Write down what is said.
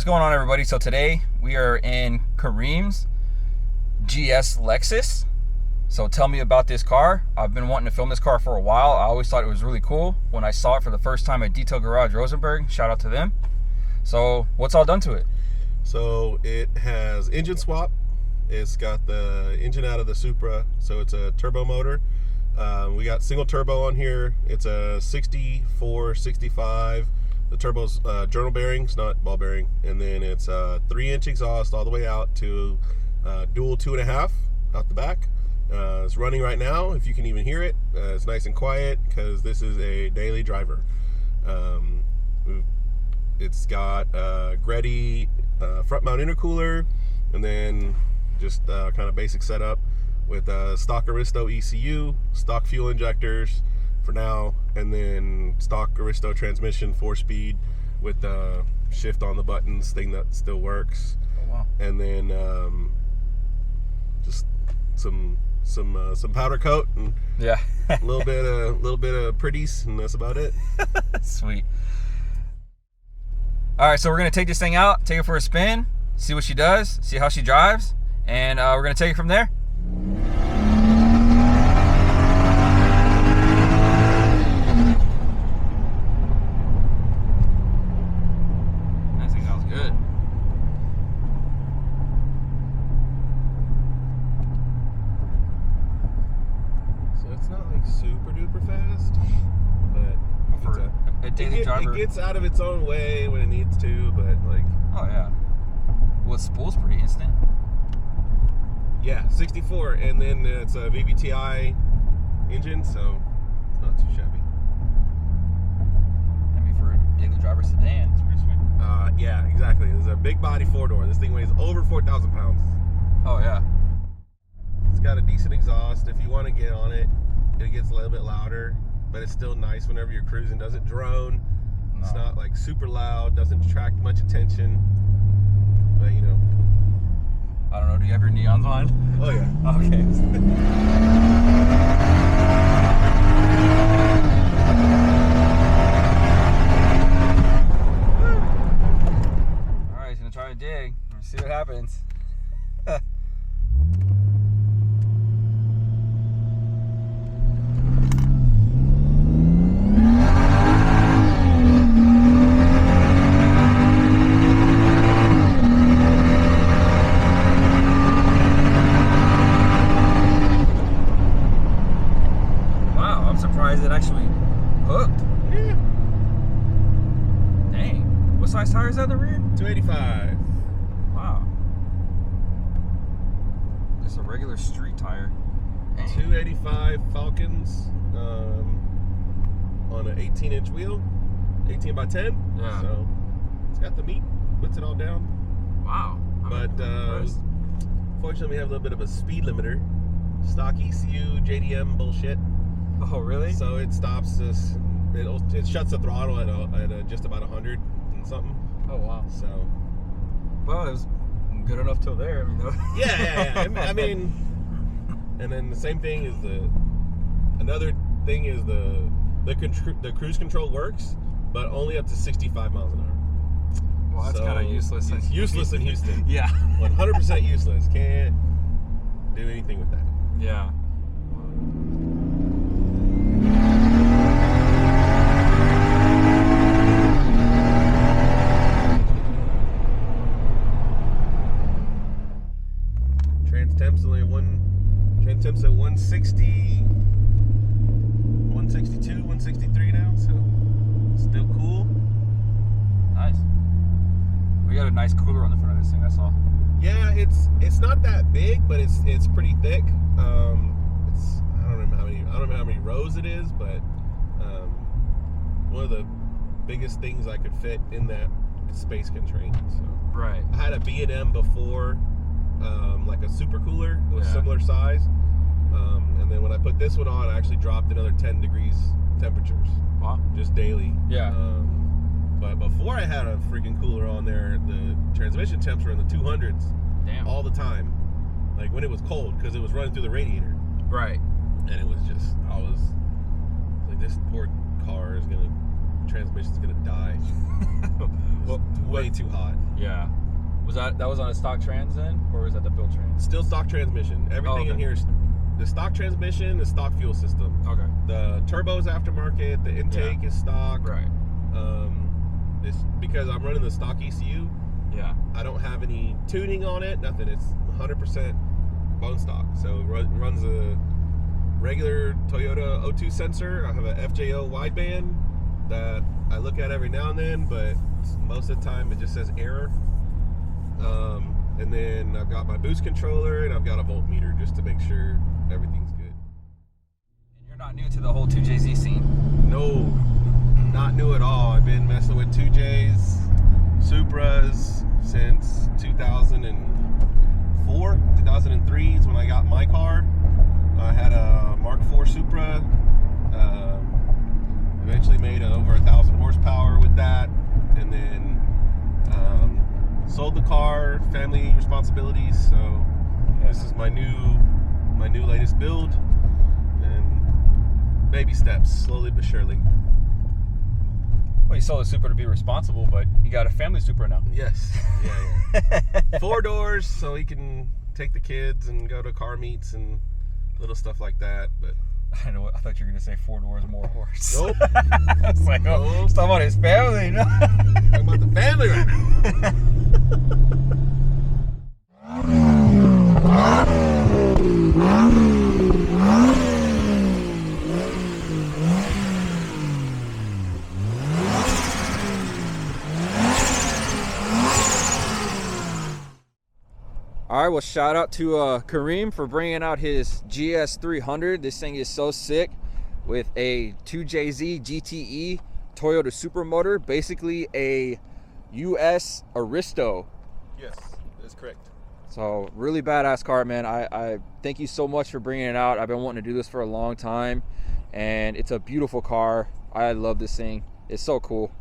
going on, everybody? So today we are in Kareem's GS Lexus. So tell me about this car. I've been wanting to film this car for a while. I always thought it was really cool when I saw it for the first time at Detail Garage Rosenberg. Shout out to them. So what's all done to it? So it has engine swap. It's got the engine out of the Supra, so it's a turbo motor. We got single turbo on here. It's a 64, 65. The turbo's journal bearings, not ball bearing. And then it's a 3-inch exhaust all the way out to dual 2.5 out the back. It's running right now, if you can even hear it. It's nice and quiet because this is a daily driver. It's got a Greddy front mount intercooler, and then just kind of basic setup with stock Aristo ECU, stock fuel injectors for now, and then stock Aristo transmission 4-speed with the shift on the buttons thing that still works. Oh, wow. And then just some powder coat and yeah, a little bit of pretties, and that's about it. Sweet. All right, so we're gonna take this thing out, take it for a spin, see what she does, see how she drives, and we're gonna take it from there. That thing sounds good. So it's not like super duper fast, but For a daily driver, it gets out of its own way when it needs to, but like, oh yeah. Well, spool's pretty instant. Yeah, 64, and then it's a VVTi engine, so it's not too shabby. I mean, for a daily driver sedan, it's pretty sweet. Yeah, exactly. It's a big body 4-door. This thing weighs over 4,000 pounds. Oh yeah. It's got a decent exhaust. If you want to get on it, it gets a little bit louder, but it's still nice whenever you're cruising. Doesn't drone. No. It's not like super loud. Doesn't attract much attention. But you know. I don't know. Do you have your neons on? Oh yeah. Okay. All right, he's gonna try to dig. Let's see what happens. It actually hooked. Yeah. Dang. What size tire is that in the rear? 285. Wow. Just a regular street tire. Dang. 285 Falcons on an 18-inch wheel, 18 by 10. Yeah. So it's got the meat, puts it all down. Wow. But fortunately, we have a little bit of a speed limiter. Stock ECU, JDM bullshit. Oh, really? So it stops this. It shuts the throttle at just about 100 and something. Oh wow. So. Well, it was good enough till there. I mean, Yeah. I mean, and then the same thing is another thing is the cruise control works, but only up to 65 miles an hour. Well, that's kind of useless. It's useless in Houston. Yeah. 100% useless. Can't do anything with that. Yeah. Trans temps at 160, 162, 163 now, so still cool. Nice. We got a nice cooler on the front of this thing, I saw. Yeah, it's not that big, but it's pretty thick. I don't remember how many rows it is, but one of the biggest things I could fit in that space constraint. So right. I had a B&M before. Like a super cooler. It was similar size, and then when I put this one on, I actually dropped another 10 degrees temperatures. Wow. Just daily. Yeah. But before I had a freaking cooler on there, the transmission temps were in the 200s. Damn. All the time, like when it was cold, because it was running through the radiator. Right. And it was just, I was like, this poor car is gonna transmission's gonna die. Well, way too hot. Yeah. Was that was on a stock trans then, or was that the built trans? Still stock transmission. Everything in here is the stock transmission, the stock fuel system. Okay. The turbo's aftermarket. The intake is stock. Right. It's because I'm running the stock ECU. Yeah. I don't have any tuning on it. Nothing. It's 100% bone stock. So it runs a regular Toyota O2 sensor. I have a FJO wideband that I look at every now and then, but most of the time it just says error. And then I've got my boost controller and I've got a voltmeter just to make sure everything's good. And you're not new to the whole 2JZ scene? No, not new at all. I've been messing with 2Js, Supras since 2004, 2003 is when I got my car. I had a Mark IV Supra. Eventually made over 1,000 horsepower with that, and then sold the car, family responsibilities. So this is my new latest build, and baby steps, slowly but surely. Well, you sold a Supra to be responsible, but you got a family Supra now. Yes, yeah. 4 doors, so he can take the kids and go to car meets and little stuff like that. But I don't know what, I thought you were gonna say 4 doors, more horse. Nope. I was like, oh, Nope. it's talking about his family, no? Talking about the family right now. All right, well, shout out to Kareem for bringing out his GS300. This thing is so sick, with a 2JZGTE Toyota Supra motor, basically a US Aristo. Yes, that's correct. So really badass car, man. I thank you so much for bringing it out. I've been wanting to do this for a long time, and it's a beautiful car. I love this thing. It's so cool.